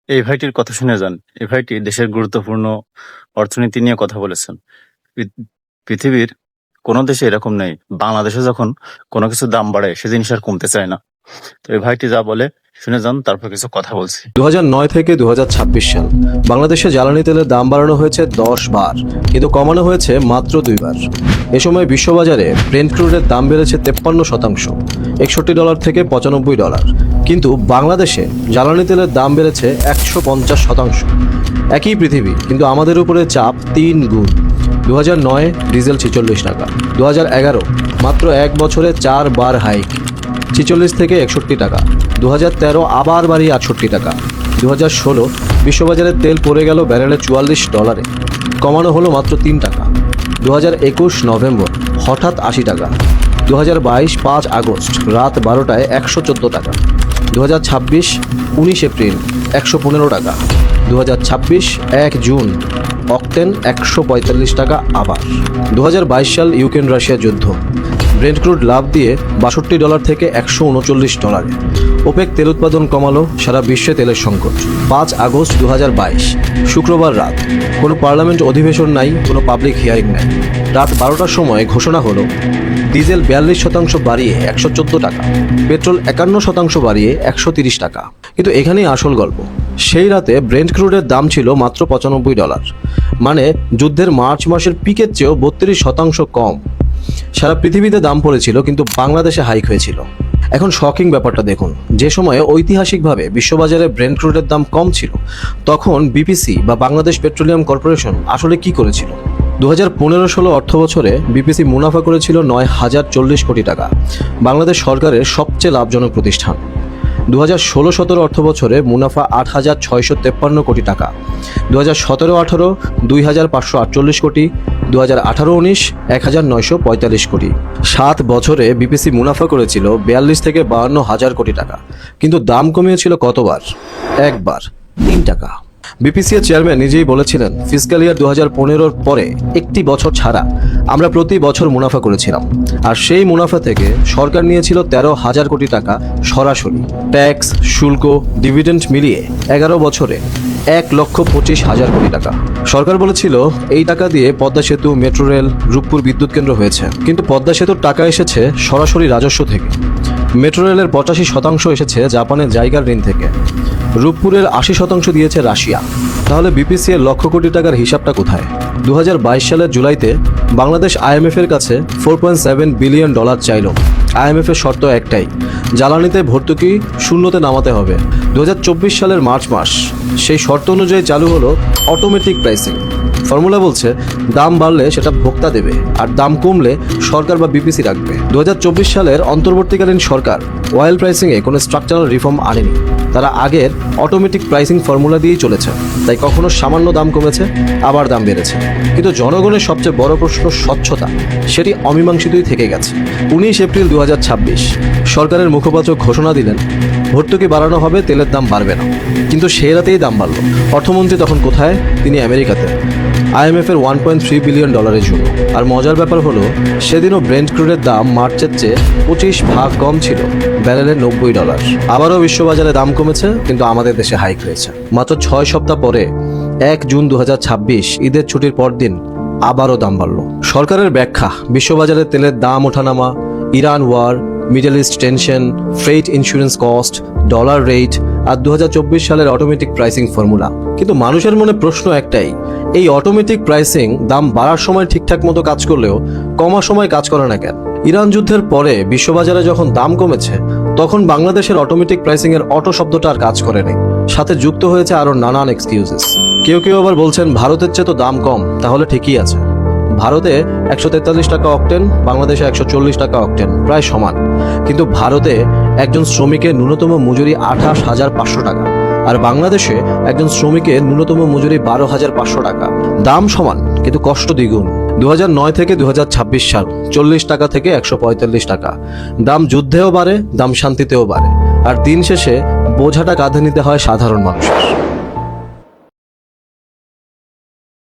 এই ভাইটির কথা শুনে যান। এই ভাইটি দেশের গুরুত্বপূর্ণ অর্থনীতি নিয়ে কথা বলেছেন। পৃথিবীর কোনো দেশে এরকম নেই, বাংলাদেশে যখন কোনো কিছু দাম বাড়ে সে জিনিস আর কমতে চায় না। তো এই ভাইটি যা বলে শুনে যান, তারপর কিছু কথা বলছি। 2009 থেকে 2026 সাল বাংলাদেশে জ্বালানি তেলের দাম বাড়ানো হয়েছে 10 বার, কিন্তু কমানো হয়েছে মাত্র 2 বার। এ সময় বিশ্ববাজারে ব্রেন্ট ক্রুডের দাম বেড়েছে 53%, $61 থেকে $95। কিন্তু বাংলাদেশে জ্বালানি তেলের দাম বেড়েছে 150%। একই পৃথিবী, কিন্তু আমাদের উপরে চাপ 3 গুণ। 2009 ডিজেল 46 টাকা, 2011 মাত্র 1 বছরে 4 বার হাইক, 46 থেকে 61 টাকা। 2013 আবার বাড়িয়ে 68 টাকা। 2016 বিশ্ববাজারে তেল পড়ে গেল ব্যারেলে $44, কমানো হলো মাত্র 3 টাকা। 2021 নভেম্বর হঠাৎ 80 টাকা। 2022 5 আগস্ট রাত 12টায় 114 টাকা। 2026 19 এপ্রিল 115 টাকা। 2026 1 জুন অক্টেন 145 টাকা আবার। 2022 সাল ইউক্রেন রাশিয়া যুদ্ধ, ব্রেন্ট ক্রুড লাভ দিয়ে $62 থেকে $139। ওপেক তেল উৎপাদন কমালো, সারা বিশ্বে তেলের সংকট। 5 আগস্ট 2022 শুক্রবার রাত, কোনো পার্লামেন্ট অধিবেশন নাই, কোনো পাবলিক হিয়ারিং নাই। রাত 12টার সময় ঘোষণা হলো ডিজেল 42% বাড়িয়ে 114 টাকা, পেট্রোল 51% বাড়িয়ে 130 টাকা। কিন্তু এখানেই আসল গল্প। সেই রাতে ব্রেন্ট ক্রুডের দাম ছিল মাত্র $95, মানে যুদ্ধের মার্চ মাসের পিকের চেয়েও 32% কম। সারা পৃথিবীতে দাম পড়েছিল, কিন্তু বাংলাদেশে হাইক হয়েছিল। এখন শকিং ব্যাপারটা দেখুন, যে সময়ে ঐতিহাসিকভাবে বিশ্ববাজারে ব্রেন্ট ক্রুডের দাম কম ছিল, তখন বিপিসি বা বাংলাদেশ পেট্রোলিয়াম কর্পোরেশন আসলে কি করেছিল? 2015-16 অর্থ বছরে বিপিসি মুনাফা করেছিল 9,040 কোটি টাকা, বাংলাদেশ সরকারের সবচেয়ে লাভজনক প্রতিষ্ঠান। 2016-17 অর্থ বছরে মুনাফা 8,653 কোটি টাকা, 2017-18 2,548 কোটি, 2018-19 1,945 কোটি। 7 বছরে বিপিসি মুনাফা করেছিল 42 থেকে 52,000 কোটি টাকা, কিন্তু দাম কমিয়েছিল কতবার? একবার, 3 টাকা। বিপিসিএর চেয়ারম্যান নিজেই বলেছিলেন, ফিসক্যাল ইয়ার 2015-র পরে একটি বছর ছাড়া আমরা প্রতি বছর মুনাফা করেছিলাম, আর সেই মুনাফা থেকে সরকার নিয়েছিল 13,000 কোটি টাকা সরাসরি। ট্যাক্স, শুল্ক, ডিভিডেন্ড মিলিয়ে 11 বছরে 1,25,000 কোটি টাকা। সরকার বলেছিল এই টাকা দিয়ে পদ্মা সেতু, মেট্রো রেল, রূপপুর বিদ্যুৎ কেন্দ্র হয়েছে, কিন্তু পদ্মা সেতুর টাকা এসেছে সরাসরি রাজস্ব থেকে। মেট্রো রেলের 85% এসেছে জাপানের জায়গার ঋণ থেকে। রূপপুরের 80% দিয়েছে রাশিয়া। তাহলে বিপিসি এর লক্ষ কোটি টাকার হিসাবটা কোথায়? 2022 সালের জুলাইতে বাংলাদেশ আইএমএফ এর কাছে $4.7 বিলিয়ন চাইল। আইএমএফ এর শর্ত একটাই, জ্বালানিতে ভর্তুকি শূন্যতে নামাতে হবে। 2024 সালের মার্চ মাস সেই শর্ত অনুযায়ী চালু হলো অটোমেটিক প্রাইসিং। ফর্মুলা বলছে দাম বাড়লে সেটা ভোক্তা দেবে, আর দাম কমলে সরকার বা বিপিসি রাখবে। 2024 সালের অন্তর্বর্তীকালীন সরকার অয়েল প্রাইসিংয়ে কোনো স্ট্রাকচারাল রিফর্ম আনেনি। তারা আগের অটোমেটিক প্রাইসিং ফর্মুলা দিয়েই চলেছে। তাই কখনো সামান্য দাম কমেছে, আবার দাম বেড়েছে। কিন্তু জনগণের সবচেয়ে বড় প্রশ্ন স্বচ্ছতা, সেটি অমীমাংসিতই থেকে গেছে। 19 এপ্রিল 2026 সরকারের মুখপাত্র ঘোষণা দিলেন ভর্তুকি বাড়ানো হবে, তেলের দাম বাড়বে না। কিন্তু সেই রাতেই দাম বাড়ল। অর্থমন্ত্রী তখন কোথায়? তিনি আমেরিকাতে, আইএমএফ এর $1.3 বিলিয়ন জন্য। আর মজার ব্যাপার হলো, সেদিনও ব্রেন্ট ক্রুডের দাম মার্চের চেয়ে 25 ভাগ কম ছিল, ব্যারেলে $90। আবারও বিশ্ববাজারে দাম কমেছে, কিন্তু আমাদের দেশে হাইক হয়েছে। মাত্র 6 সপ্তাহ পরে 1 জুন 2026 ঈদের ছুটির পরদিন আবারও দাম বাড়ল। সরকারের ব্যাখ্যা, বিশ্ববাজারে তেলের দাম ওঠানামা, Iran war, middle east tension, freight insurance cost, dollar rate, আর 2024 সালের অটোমেটিক প্রাইসিং ফর্মুলা। কিন্তু মানুষের মনে প্রশ্ন একটাই, এই অটোমেটিক প্রাইসিং দাম বাড়ার সময় ঠিকঠাক মতো কাজ করলেও কমার সময় কাজ করে না কেন? ইরান যুদ্ধের পরে বিশ্ববাজারে যখন দাম কমেছে, তখন বাংলাদেশের অটোমেটিক প্রাইসিং এর অটো শব্দটা আর কাজ করে নেই। সাথে যুক্ত হয়েছে আরো নানান এক্সকিউজেস। কেউ কেউ আবার বলছেন ভারতের চেয়ে তো দাম কম, তাহলে ঠিকই আছে। ভারতে 143 টাকা অক্টেন, বাংলাদেশে 140 টাকা অক্টেন, প্রায় সমান। কিন্তু ভারতে একজন শ্রমিকের ন্যূনতম মজুরি 28,500 টাকা, আর বাংলাদেশে একজন শ্রমিকের ন্যূনতম মজুরি 12,500 টাকা। দাম সমান, কিন্তু কষ্ট দ্বিগুণ। 2009 থেকে 2026 সাল 40 টাকা থেকে 145 টাকা। দাম যুদ্ধেও বাড়ে, দাম শান্তিতেও বাড়ে, আর দিন শেষে বোঝাটা কাঁধে নিতে হয় সাধারণ মানুষের।